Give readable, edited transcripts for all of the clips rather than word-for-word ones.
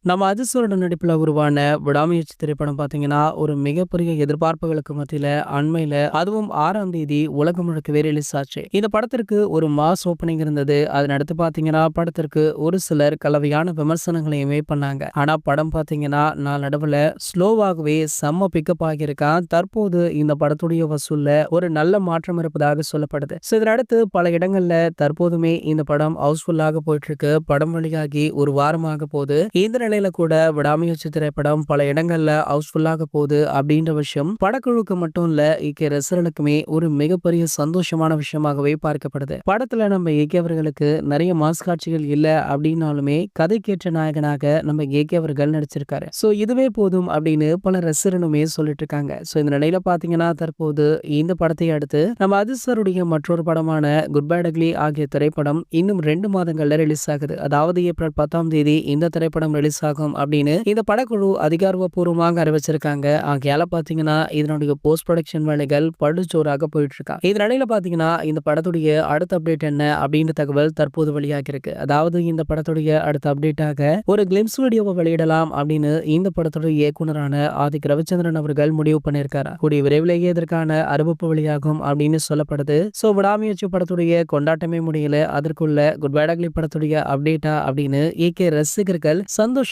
நம்ம அஜித்தோட நடிப்புல உருவான விடாமுயற்சி திரைப்படம் பார்த்தீங்கன்னா, ஒரு மிகப்பெரிய எதிர்பார்ப்புகளுக்கு மத்தியில அண்மையில அதுவும் 6ஆம் தேதி உலகம் முழுக்கவே ரிலீஸ் ஆச்சு. இந்த படத்திற்கு ஒரு மாஸ் ஓப்பனிங் இருந்தது. அதனடுத்து பார்த்தீங்கன்னா, படத்திற்கு ஒரு சிலர் கலவையான விமர்சனங்களையுமே பண்ணாங்க. ஆனா படம் பார்த்தீங்கன்னா, நாளடைவுல ஸ்லோவாகவே செம்ம பிக்கப் ஆகியிருக்கான். தற்போது இந்த படத்துடைய வசூல்ல ஒரு நல்ல மாற்றம் இருப்பதாக சொல்லப்படுது. இதனடுத்து பல இடங்கள்ல தற்போதுமே இந்த படம் ஹவுஸ்ஃபுல்லாக போயிட்டு இருக்கு. படம் வெளியாகி ஒரு வாரமாக போகுது. இந்த நிலையில கூட விடாமுயற்சி திரைப்படம் பல இடங்கள்ல ஹவுஸ்ஃபுல்லாக போகுது அப்படின்ற விஷயம் படக்குழுக்கு மட்டும் இல்ல, இயக்கிய ரசிகர்களுக்குமே ஒரு மிகப்பெரிய சந்தோஷமான விஷயமாகவே பார்க்கப்படுது. படத்துல நம்ம இயக்கியவர்களுக்கு நிறைய மாஸ் காட்சிகள் இல்ல அப்படின்னாலுமே கதைக்கேற்ற நாயகனாக நம்ம இயக்கியவர்கள் நடிச்சிருக்காரு. இதுவே போதும் அப்படின்னு பல ரசிகர்களுமே சொல்லிட்டு இருக்காங்க. இந்த நிலையில பாத்தீங்கன்னா தற்போது இந்த படத்தை அடுத்து நம்ம அதிசருடைய மற்றொரு படமான குட் பேட் அக்லி ஆகிய திரைப்படம் இன்னும் 2 மாதங்கள்ல ரிலீஸ் ஆகுது. அதாவது ஏப்ரல் 10ஆம் தேதி இந்த திரைப்படம் ரிலீஸ் ஆகும் அப்படின்னு இந்த படக்குழு அதிகாரப்பூர்வமாக அறிவிச்சிருக்காங்க. ஆகையால பாத்தீங்கன்னா இதனுடைய போஸ்ட் ப்ரொடக்ஷன் வேலைகள் படுஜோராக போயிட்டு இருக்கா. இதனிடையில பாத்தீங்கன்னா இந்த படத்துடைய அடுத்த அப்டேட் என்ன அப்படின்ற தகவல் தற்போது வெளியாகி இருக்கு. அதாவது இந்த படத்துடைய அடுத்த அப்டேட்டாக ஒரு கிளிம்ஸ் வீடியோவை வெளியிடலாம் அப்படின்னு இந்த படத்துடைய இயக்குனரான ஆதிக் ரவிச்சந்திரன் அவர்கள் முடிவு பண்ணியிருக்காரு. கூடிய விரைவிலேயே இதற்கான அறிவிப்பு வெளியாகும் அப்படின்னு சொல்லப்படுது. விடாமுயற்சி படத்துடைய கொண்டாட்டமே முடியல, அதற்குள்ள குட் பேட் அக்லி படத்துடைய அப்டேட்டா அப்படின்னு ஏகே ரசிகர்கள் சந்தோஷத்துல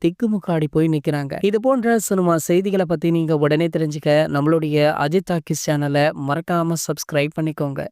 திக்குமுக்காடி போய் நிக்கிறாங்க. இது போன்ற சினிமா செய்திகளை பத்தி நீங்க உடனே தெரிஞ்சுக்க நம்மளுடைய அஜித் டாக்கீஸ் சேனலை மறக்காம சப்ஸ்கிரைப் பண்ணிக்கோங்க.